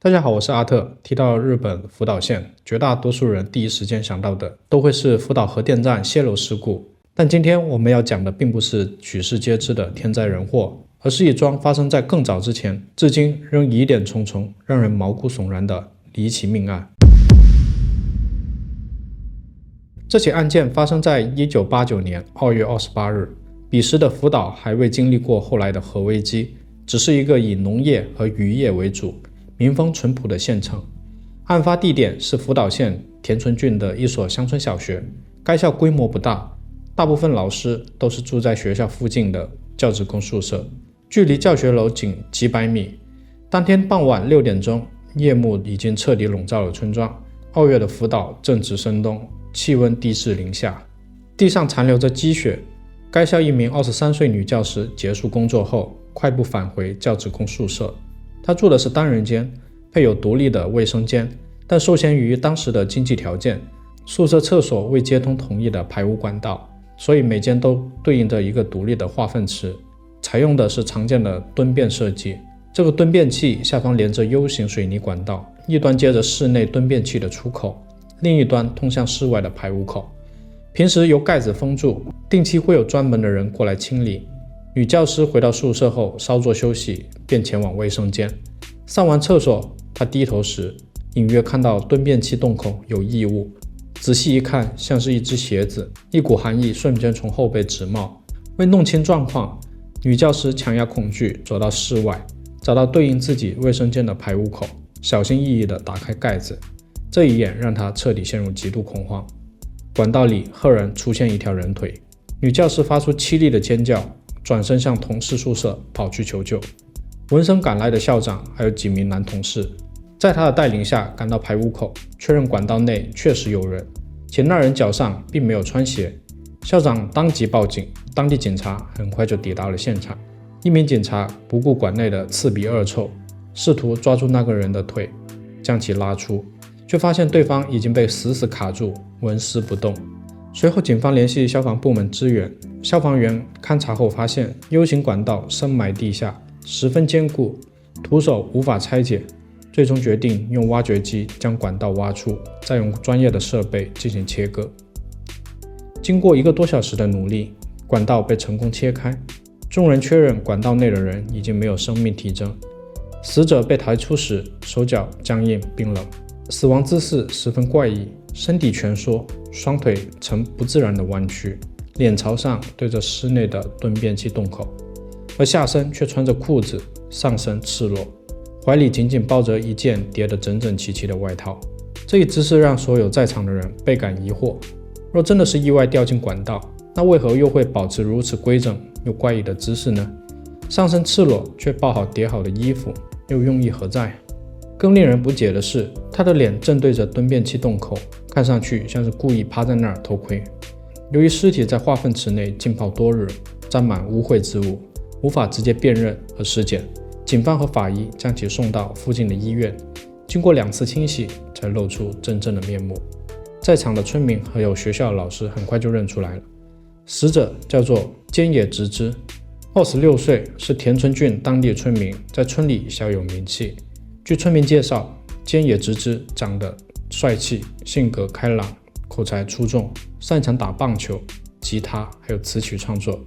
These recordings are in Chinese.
大家好，我是阿特。提到日本福岛县，绝大多数人第一时间想到的都会是福岛核电站泄漏事故。但今天我们要讲的并不是举世皆知的天灾人祸，而是一桩发生在更早之前，至今仍疑点重重，让人毛骨悚然的离奇命案。这起案件发生在1989年2月28日，彼时的福岛还未经历过后来的核危机，只是一个以农业和渔业为主、民风淳朴的县城。案发地点是福岛县田村郡的一所乡村小学，该校规模不大，大部分老师都是住在学校附近的教职工宿舍，距离教学楼仅几百米。当天傍晚6点钟，夜幕已经彻底笼罩了村庄。2月的福岛正值深冬，气温低至零下，地上残留着积雪。该校一名23岁女教师结束工作后，快步返回教职工宿舍。她住的是单人间，配有独立的卫生间，但受限于当时的经济条件，宿舍厕所未接通统一的排污管道，所以每间都对应着一个独立的化粪池，采用的是常见的蹲便设计。这个蹲便器下方连着 U 型水泥管道，一端接着室内蹲便器的出口，另一端通向室外的排污口。平时由盖子封住，定期会有专门的人过来清理。女教师回到宿舍后稍作休息，便前往卫生间。上完厕所，她低头时隐约看到蹲便器洞口有异物，仔细一看，像是一只鞋子，一股寒意瞬间从后背直冒。为弄清状况，女教师强压恐惧走到室外，找到对应自己卫生间的排污口，小心翼翼地打开盖子。这一眼让她彻底陷入极度恐慌。管道里赫然出现一条人腿，女教师发出凄厉的尖叫，转身向同事宿舍跑去求救。闻声赶来的校长还有几名男同事，在他的带领下赶到排污口，确认管道内确实有人，且那人脚上并没有穿鞋。校长当即报警，当地警察很快就抵达了现场。一名警察不顾馆内的刺鼻恶臭，试图抓住那个人的腿，将其拉出，却发现对方已经被死死卡住，纹丝不动。随后警方联系消防部门支援，消防员勘查后发现 U 型管道深埋地下，十分坚固，徒手无法拆解，最终决定用挖掘机将管道挖出，再用专业的设备进行切割。经过1个多小时的努力，管道被成功切开，众人确认管道内的人已经没有生命体征。死者被抬出时手脚僵硬冰冷，死亡姿势十分怪异，身体蜷缩，双腿呈不自然的弯曲，脸朝上对着室内的蹲便器洞口，而下身却穿着裤子，上身赤裸，怀里紧紧抱着一件叠得整整齐齐的外套。这一姿势让所有在场的人倍感疑惑，若真的是意外掉进管道，那为何又会保持如此规整又怪异的姿势呢？上身赤裸却抱好叠好的衣服，又用意何在？更令人不解的是，他的脸正对着蹲便器洞口，看上去像是故意趴在那儿偷窥。由于尸体在化粪池内浸泡多日，沾满污秽之物，无法直接辨认和尸检，警方和法医将其送到附近的医院，经过2次清洗才露出真正的面目。在场的村民还有学校的老师很快就认出来了，死者叫做菅野直之，26岁，是田村郡当地村民，在村里小有名气。据村民介绍，菅野直之长得帅气，性格开朗，口才出众，擅长打棒球、吉他还有词曲创作，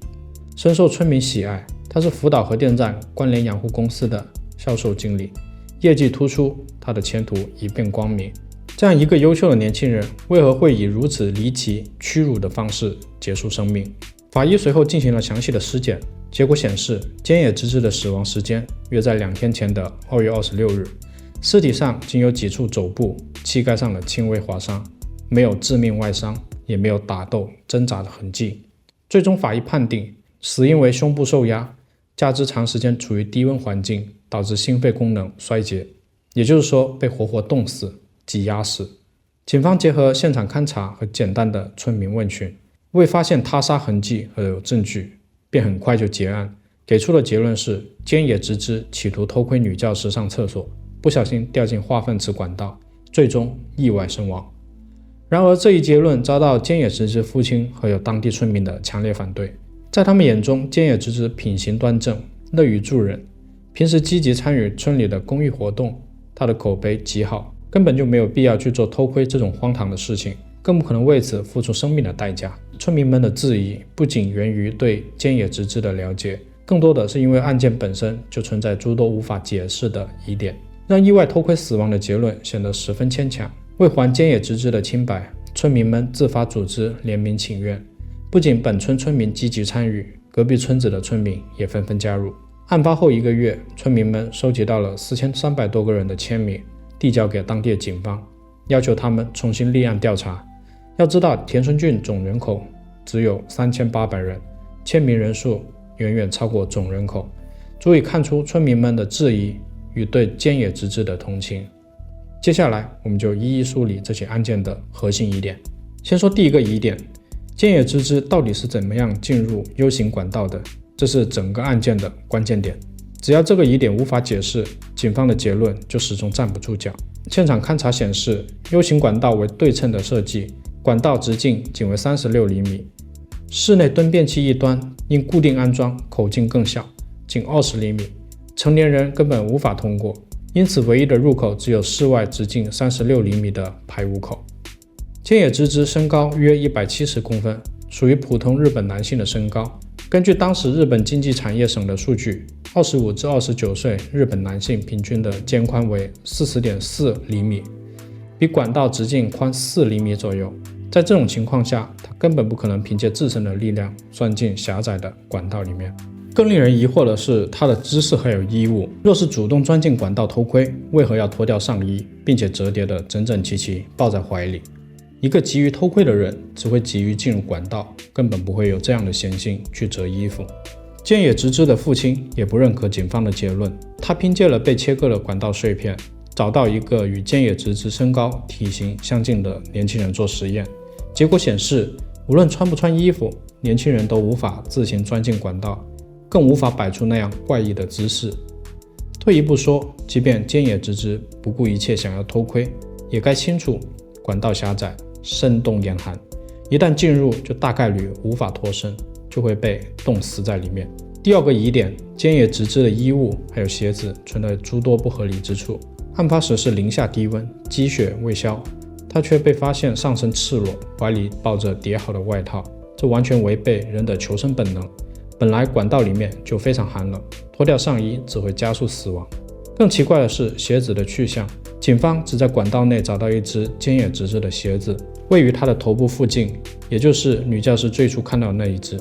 深受村民喜爱。他是福岛核电站关联养护公司的销售经理，业绩突出，他的前途一片光明。这样一个优秀的年轻人，为何会以如此离奇屈辱的方式结束生命？法医随后进行了详细的尸检，结果显示菅野直之的死亡时间约在2天前的2月26日，尸体上仅有几处肘部、膝盖上的轻微划伤，没有致命外伤，也没有打斗、挣扎的痕迹。最终法医判定死因为胸部受压，加之长时间处于低温环境，导致心肺功能衰竭，也就是说被活活冻死、挤压死。警方结合现场勘查和简单的村民问询，未发现他杀痕迹和有证据，便很快就结案，给出的结论是菅野直之企图偷窥女教师上厕所，不小心掉进化粪池管道，最终意外身亡。然而这一结论遭到菅野直之父亲和有当地村民的强烈反对，在他们眼中，菅野直之品行端正，乐于助人，平时积极参与村里的公益活动，他的口碑极好，根本就没有必要去做偷窥这种荒唐的事情，更不可能为此付出生命的代价。村民们的质疑不仅源于对菅野直之的了解，更多的是因为案件本身就存在诸多无法解释的疑点，让意外偷窥死亡的结论显得十分牵强。为还菅野直之的清白，村民们自发组织联名请愿，不仅本村村民积极参与，隔壁村子的村民也纷纷加入。案发后1个月，村民们收集到了4300多个人的签名，递交给当地的警方，要求他们重新立案调查。要知道，田村郡总人口只有3800人，签名人数远远超过总人口，足以看出村民们的质疑与对菅野直之的同情。接下来，我们就一一梳理这起案件的核心疑点。先说第一个疑点，菅野直之到底是怎么样进入 U 型管道的？这是整个案件的关键点。只要这个疑点无法解释，警方的结论就始终站不住脚。现场勘查显示 ，U 型管道为对称的设计，管道直径仅为36厘米，室内蹲便器一端因固定安装，口径更小，仅20厘米，成年人根本无法通过，因此唯一的入口只有室外直径36厘米的排污口。菅野直之身高约170公分，属于普通日本男性的身高。根据当时日本经济产业省的数据，25至29岁日本男性平均的肩宽为 40.4 厘米，比管道直径宽4厘米左右。在这种情况下，他根本不可能凭借自身的力量钻进狭窄的管道里面。更令人疑惑的是他的姿势还有衣物，若是主动钻进管道偷窥，为何要脱掉上衣，并且折叠的整整齐齐抱在怀里？一个急于偷窥的人只会急于进入管道，根本不会有这样的闲心去折衣服。菅野直之的父亲也不认可警方的结论，他凭借了被切割的管道碎片，找到一个与菅野直之身高体型相近的年轻人做实验，结果显示无论穿不穿衣服，年轻人都无法自行钻进管道，更无法摆出那样怪异的姿势。退一步说，即便菅野直之不顾一切想要偷窥，也该清楚管道狭窄，深洞严寒，一旦进入就大概率无法脱身，就会被冻死在里面。第二个疑点，菅野直之的衣物还有鞋子存在诸多不合理之处。案发时是零下低温，积雪未消，他却被发现上身赤裸，怀里抱着叠好的外套，这完全违背人的求生本能。本来管道里面就非常寒冷，脱掉上衣只会加速死亡。更奇怪的是鞋子的去向，警方只在管道内找到一只菅野直之的鞋子，位于他的头部附近，也就是女教师最初看到的那一只。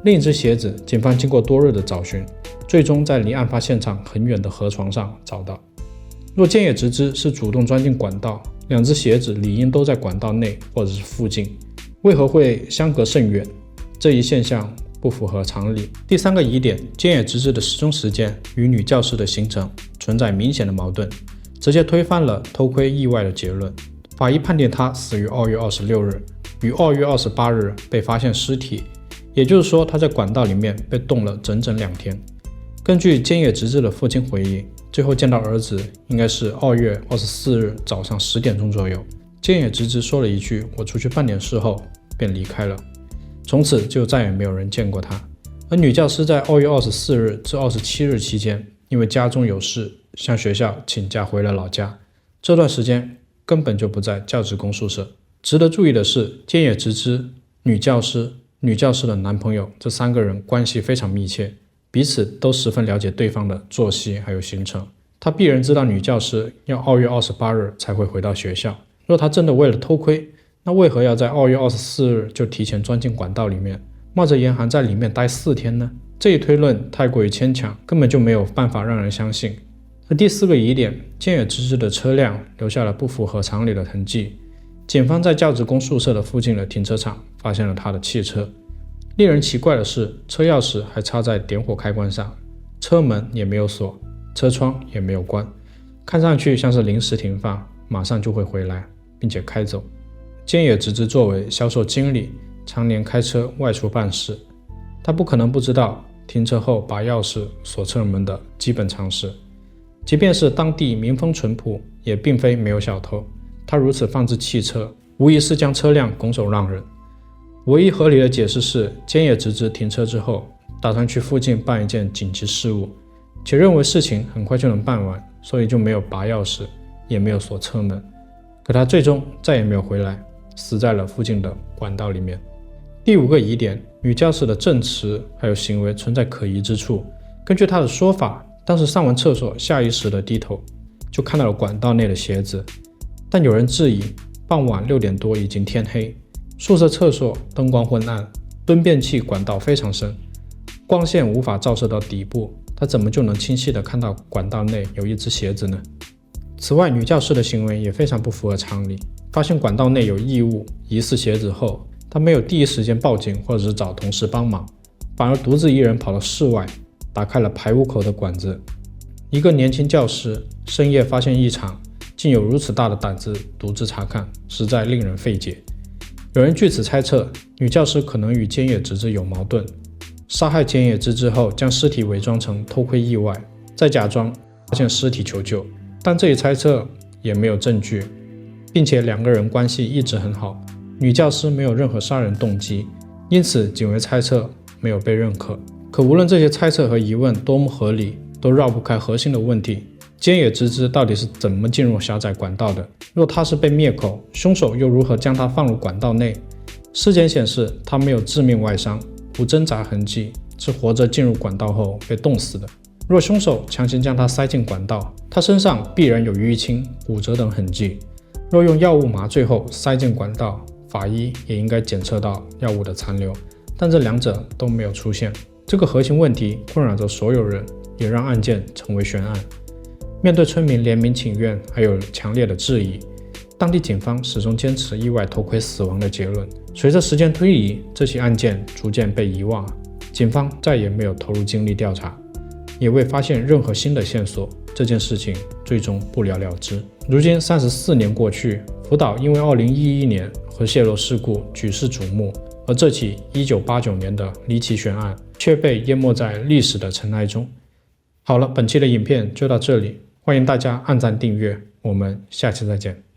另一只鞋子，警方经过多日的找寻，最终在离案发现场很远的河床上找到。若菅野直之是主动钻进管道，两只鞋子理应都在管道内或者是附近，为何会相隔甚远？这一现象不符合常理。第三个疑点，菅野直之的失踪时间与女教师的行程存在明显的矛盾，直接推翻了偷窥意外的结论。法医判定他死于2月26日，于2月28日被发现尸体，也就是说他在管道里面被冻了整整2天。根据菅野直之的父亲回忆，最后见到儿子应该是2月24日早上10点钟左右。菅野直之说了一句“我出去办点事”后便离开了，从此就再也没有人见过他。而女教师在2月24日至27日期间，因为家中有事，向学校请假回了老家，这段时间根本就不在教职工宿舍。值得注意的是，菅野直之、女教师的男朋友这3个人关系非常密切，彼此都十分了解对方的作息还有行程。他必然知道女教师要2月28日才会回到学校，若他真的为了偷窥，那为何要在2月24日就提前钻进管道里面，冒着严寒在里面待4天呢？这一推论太过于牵强，根本就没有办法让人相信。而第4个疑点，菅野直之的车辆留下了不符合常理的痕迹。警方在教职工宿舍的附近的停车场发现了他的汽车，令人奇怪的是，车钥匙还插在点火开关上，车门也没有锁，车窗也没有关，看上去像是临时停放，马上就会回来并且开走。菅野直之作为销售经理，常年开车外出办事，他不可能不知道停车后把钥匙锁车门的基本常识。即便是当地民风淳朴，也并非没有小偷，他如此放置汽车，无疑是将车辆拱手让人。唯一合理的解释是，菅野直之停车之后，打算去附近办一件紧急事务，且认为事情很快就能办完，所以就没有拔钥匙，也没有锁车门。可他最终再也没有回来，死在了附近的管道里面。第5个疑点，女教师的证词还有行为存在可疑之处。根据她的说法，当时上完厕所，下意识的低头，就看到了管道内的鞋子。但有人质疑，傍晚6点多已经天黑，宿舍厕所灯光昏暗，蹲便器管道非常深，光线无法照射到底部，她怎么就能清晰的看到管道内有一只鞋子呢？此外，女教师的行为也非常不符合常理。发现管道内有异物，疑似鞋子后，她没有第一时间报警或者是找同事帮忙，反而独自一人跑到室外，打开了排污口的管子。一个年轻教师深夜发现异常，竟有如此大的胆子独自查看，实在令人费解。有人据此猜测，女教师可能与菅野直子有矛盾，杀害菅野直子后将尸体伪装成偷窥意外，再假装发现尸体求救。但这一猜测也没有证据，并且2个人关系一直很好，女教师没有任何杀人动机，因此仅为猜测，没有被认可。可无论这些猜测和疑问多么合理，都绕不开核心的问题：菅野直子到底是怎么进入狭窄管道的？若他是被灭口，凶手又如何将他放入管道内？尸检显示他没有致命外伤，无挣扎痕迹，是活着进入管道后被冻死的。若凶手强行将他塞进管道，他身上必然有淤青、骨折等痕迹。若用药物麻醉后塞进管道，法医也应该检测到药物的残留，但这2者都没有出现。这个核心问题困扰着所有人，也让案件成为悬案。面对村民联名请愿还有强烈的质疑，当地警方始终坚持意外偷窥死亡的结论。随着时间推移，这起案件逐渐被遗忘，警方再也没有投入精力调查，也未发现任何新的线索，这件事情最终不了了之。如今34年过去，福岛因为2011年核泄漏事故举世瞩目，而这起1989年的离奇悬案却被淹没在历史的尘埃中。好了，本期的影片就到这里，欢迎大家按赞订阅，我们下期再见。